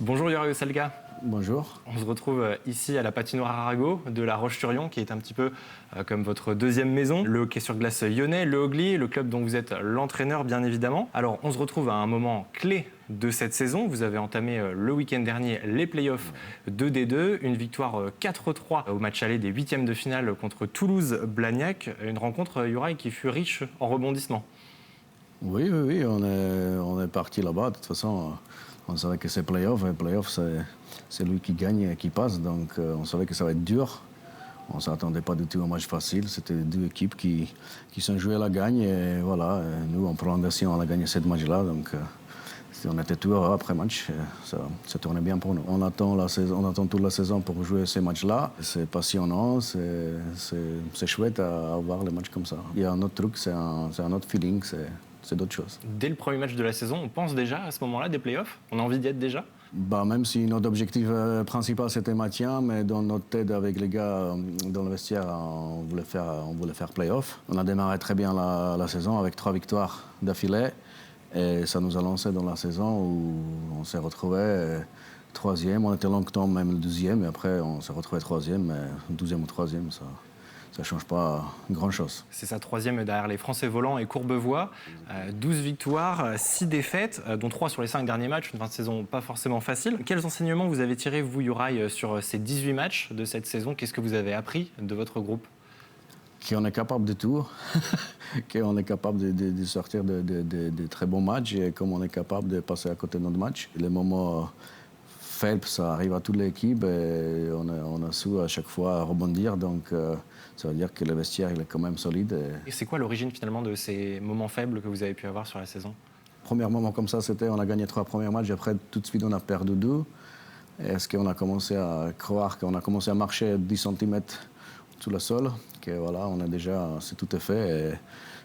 Bonjour Yoraï Salga. Bonjour. On se retrouve ici à la patinoire Arago de La Roche-sur-Yon, qui est un petit peu comme votre deuxième maison. Le hockey sur glace lyonnais, le Hogli, le club dont vous êtes l'entraîneur bien évidemment. Alors on se retrouve à un moment clé de cette saison. Vous avez entamé le week-end dernier les playoffs de D2, une victoire 4-3 au match aller des huitièmes de finale contre Toulouse-Blagnac. Une rencontre, Yoraï, qui fut riche en rebondissements. Oui, on est parti là-bas. De toute façon, on savait que c'est playoff. Et playoff, c'est lui qui gagne et qui passe. Donc, on savait que ça va être dur. On ne s'attendait pas du tout à un match facile. C'était deux équipes qui sont jouées à la gagne. Et voilà, nous, en prolongation, on a gagné ce match-là. Donc, on était tout heureux après match. Ça tournait bien pour nous. On attend toute la saison pour jouer ces matchs-là. C'est passionnant, c'est chouette à voir les matchs comme ça. Il y a un autre truc, c'est un autre feeling, c'est d'autres choses. Dès le premier match de la saison, on pense déjà à ce moment-là des playoffs? On a envie d'y être déjà? Même si notre objectif principal c'était maintien, mais dans notre tête avec les gars dans le vestiaire, on voulait faire play-off. On a démarré très bien la saison avec 3 victoires d'affilée. Et ça nous a lancé dans la saison où on s'est retrouvé troisième. On était longtemps même le deuxième, et après on s'est retrouvé troisième, mais douzième ou troisième, ça ne change pas grand-chose. C'est sa troisième derrière les Français volants et Courbevoie. 12 victoires, 6 défaites, dont 3 sur les 5 derniers matchs. Une fin de saison pas forcément facile. Quels enseignements vous avez tirés, vous, Yoraï, sur ces 18 matchs de cette saison? Qu'est-ce que vous avez appris de votre groupe? Qu'on est capable de tout, qu'on est capable de sortir de très bons matchs, et comme on est capable de passer à côté de notre match. Les moments faibles, ça arrive à toute l'équipe, et on a su à chaque fois rebondir, donc ça veut dire que le vestiaire il est quand même solide. Et c'est quoi l'origine finalement de ces moments faibles que vous avez pu avoir sur la saison? Premier moment comme ça, c'était on a gagné 3 premiers matchs, après tout de suite on a perdu 2. Est-ce qu'on a commencé à croire qu'on a commencé à marcher 10 cm sous le sol, que voilà, on a déjà, c'est tout est fait et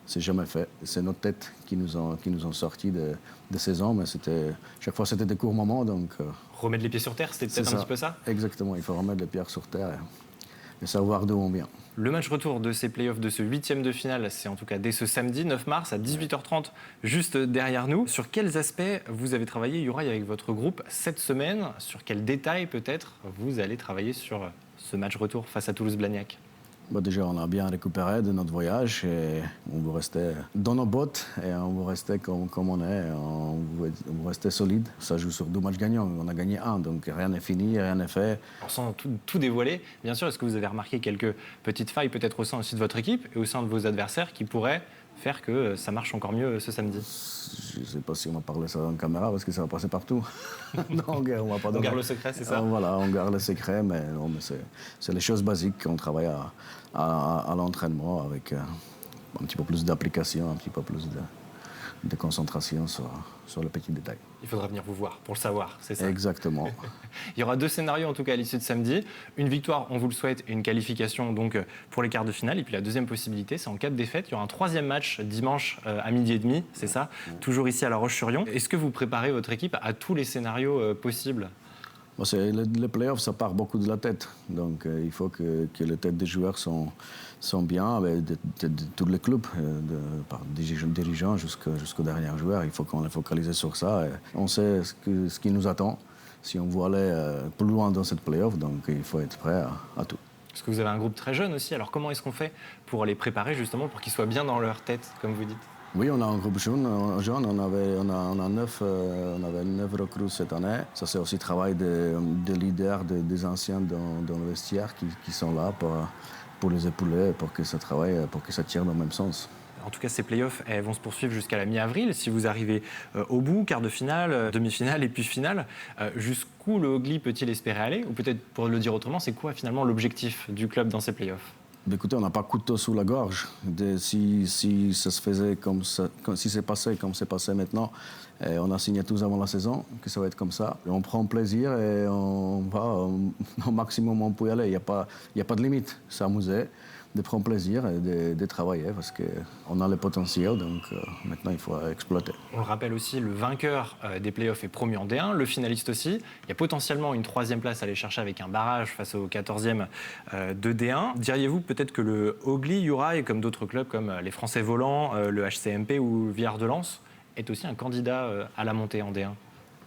c'est jamais fait. C'est notre tête qui nous ont sortis de saison, mais chaque fois c'était des courts moments, donc. Remettre les pieds sur terre, c'était peut-être un petit peu ça? Exactement, il faut remettre les pieds sur terre et savoir d'où on vient. Le match retour de ces playoffs, de ce huitième de finale, c'est en tout cas dès ce samedi 9 mars à 18h30, juste derrière nous. Sur quels aspects vous avez travaillé, Yoraï, avec votre groupe cette semaine? Sur quels détails peut-être vous allez travailler sur ce match retour face à Toulouse-Blagnac? Déjà, on a bien récupéré de notre voyage et on veut rester dans nos bottes et on veut rester comme on est, on veut rester solide. Ça joue sur 2 matchs gagnants, on a gagné 1, donc rien n'est fini, rien n'est fait. Sans tout dévoiler, bien sûr, est-ce que vous avez remarqué quelques petites failles peut-être au sein aussi de votre équipe et au sein de vos adversaires qui pourraient faire que ça marche encore mieux ce samedi? Je ne sais pas si on va parler ça en caméra parce que ça va passer partout. On garde le secret, c'est ça? Voilà, on garde le secret, mais c'est les choses basiques qu'on travaille à l'entraînement avec un petit peu plus d'application, un petit peu plus de concentration sur les petits détails. Il faudra venir vous voir pour le savoir, c'est ça? Exactement. Il y aura 2 scénarios en tout cas à l'issue de samedi. Une victoire, on vous le souhaite, et une qualification donc pour les quarts de finale. Et puis la deuxième possibilité, c'est en cas de défaite, il y aura un 3e match dimanche à 12h30, c'est ça? Toujours ici à La Roche-sur-Yon. Est-ce que vous préparez votre équipe à tous les scénarios possibles? Les playoffs, ça part beaucoup de la tête. Donc, il faut que les têtes des joueurs sont bien, avec de tous les clubs, par dirigeants jusqu'aux derniers joueurs. Il faut qu'on les focalise sur ça. Et on sait ce qui nous attend si on veut aller plus loin dans cette playoff. Donc, il faut être prêt à tout. Parce que vous avez un groupe très jeune aussi. Alors, comment est-ce qu'on fait pour les préparer justement pour qu'ils soient bien dans leur tête, comme vous dites? Oui, on a un groupe jeune. On avait 9 recrues cette année. Ça, c'est aussi le travail des leaders, des anciens dans le vestiaire qui sont là pour les épauler, pour que ça travaille, pour que ça tire dans le même sens. En tout cas, ces playoffs vont se poursuivre jusqu'à la mi-avril. Si vous arrivez au bout, quart de finale, demi-finale et puis finale, jusqu'où le Hogli peut-il espérer aller? Ou peut-être, pour le dire autrement, c'est quoi finalement l'objectif du club dans ces playoffs? Écoutez, on n'a pas couteau sous la gorge. Si ça se faisait si c'est passé comme c'est passé maintenant, on a signé tous avant la saison que ça va être comme ça. Et on prend plaisir et on va au maximum où on peut y aller. Il n'y a pas de limite. S'amuser, de prendre plaisir et de travailler parce qu'on a le potentiel. Donc maintenant, il faut exploiter. On le rappelle aussi, le vainqueur des playoffs est promu en D1, le finaliste aussi. Il y a potentiellement une 3e place à aller chercher avec un barrage face au 14e de D1. Diriez-vous peut-être que le Hogli, Yoraï, comme d'autres clubs comme les Français volants, le HCMP ou Villard de Lans, est aussi un candidat à la montée en D1?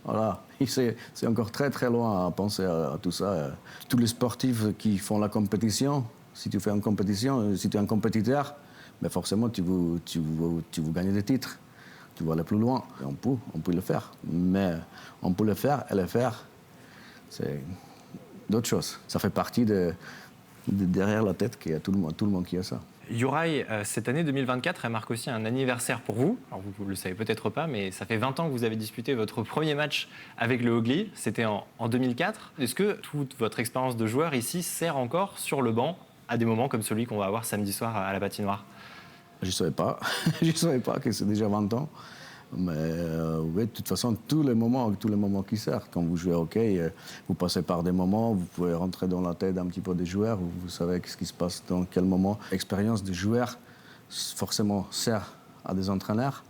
Voilà, c'est encore très très loin à penser à tout ça. Tous les sportifs qui font la compétition, si tu fais une compétition, si tu es un compétiteur, mais forcément tu veux gagner des titres, tu veux aller plus loin. Et on peut le faire, mais on peut le faire et le faire, c'est d'autres choses. Ça fait partie de derrière la tête qu'il y a tout le monde qui a ça. Juraj, cette année 2024, elle marque aussi un anniversaire pour vous. Alors vous ne le savez peut-être pas, mais ça fait 20 ans que vous avez disputé votre premier match avec le Hogli. C'était en 2004. Est-ce que toute votre expérience de joueur ici sert encore sur le banc à des moments comme celui qu'on va avoir samedi soir à la patinoire? Je ne savais pas. Je ne savais pas que c'est déjà 20 ans. Mais oui, de toute façon, tous les moments qui servent. Quand vous jouez au hockey, vous passez par des moments, vous pouvez rentrer dans la tête un petit peu des joueurs, vous savez ce qui se passe dans quel moment. L'expérience des joueurs, forcément, sert à des entraîneurs,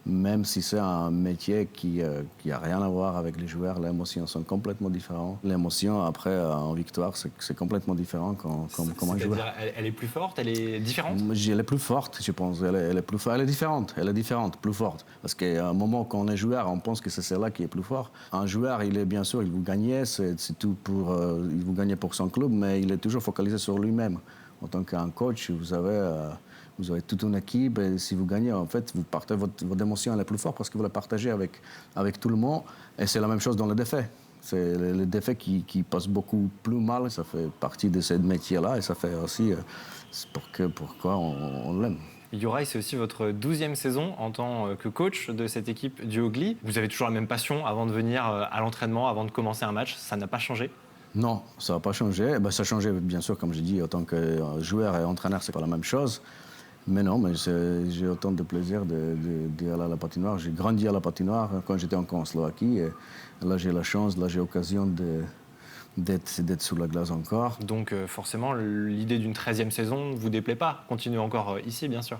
même si c'est un métier qui a rien à voir avec les joueurs. Les émotions sont complètement différentes. L'émotion, après, en victoire, c'est complètement différent comme un joueur. C'est-à-dire, elle est plus forte, elle est différente? Elle est plus forte, je pense. Elle est plus forte. Elle est différente, plus forte. Parce qu'à un moment, quand on est joueur, on pense que c'est celle-là qui est plus fort. Un joueur, il est bien sûr, il vous gagne, c'est tout pour, il vous gagne pour son club, mais il est toujours focalisé sur lui-même. En tant qu'un coach, vous avez toute une équipe et si vous gagnez, en fait, vous partez votre émotion elle est plus forte parce que vous la partagez avec tout le monde. Et c'est la même chose dans les défaites. C'est les défaites qui passent beaucoup plus mal. Ça fait partie de ce métier-là et ça fait aussi pourquoi on l'aime. Juraj, c'est aussi votre 12e saison en tant que coach de cette équipe du Hogli. Vous avez toujours la même passion avant de venir à l'entraînement, avant de commencer un match. Ça n'a pas changé? Non, ça n'a pas changé. Ça a changé, bien sûr, comme j'ai dit, en tant que joueur et entraîneur, c'est pas la même chose. Mais non, mais j'ai autant de plaisir d'aller à la patinoire. J'ai grandi à la patinoire quand j'étais encore en Slovaquie. Et là, j'ai la chance, là, j'ai l'occasion d'être sur la glace encore. Donc forcément, l'idée d'une 13e saison ne vous déplaît pas? Continuez encore ici, bien sûr.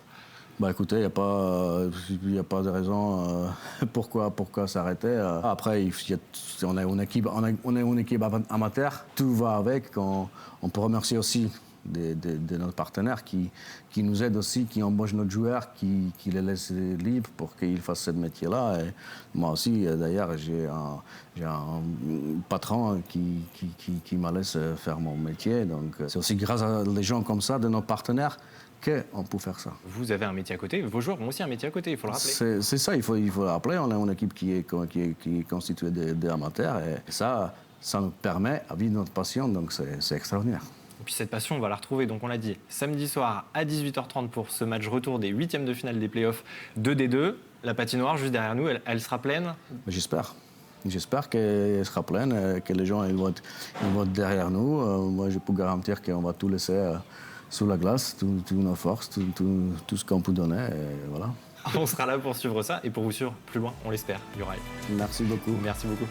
Écoutez, il n'y a pas de raison pourquoi s'arrêter. Après, on est une équipe amateur, tout va avec. On peut remercier aussi de nos partenaires qui nous aident aussi, qui embauchent nos joueurs, qui les laissent libres pour qu'ils fassent ce métier-là. Et moi aussi, d'ailleurs, j'ai un patron qui me laisse faire mon métier. Donc, c'est aussi grâce à des gens comme ça, de nos partenaires, qu'on peut faire ça. Vous avez un métier à côté, vos joueurs ont aussi un métier à côté, il faut le rappeler. C'est ça, il faut le rappeler. On est une équipe qui est constituée d'amateurs et ça nous permet à vivre notre passion, donc c'est extraordinaire. Et puis cette passion, on va la retrouver, donc on l'a dit, samedi soir à 18h30 pour ce match retour des 8e de finale des playoffs 2D2. La patinoire, juste derrière nous, elle sera pleine? J'espère. J'espère qu'elle sera pleine, que les gens ils vont être derrière nous. Moi, je peux garantir qu'on va tout laisser sous la glace, toutes nos forces, tout ce qu'on peut donner. Et voilà. On sera là pour suivre ça et pour vous suivre plus loin, on l'espère, Juraj. Merci beaucoup. Merci beaucoup.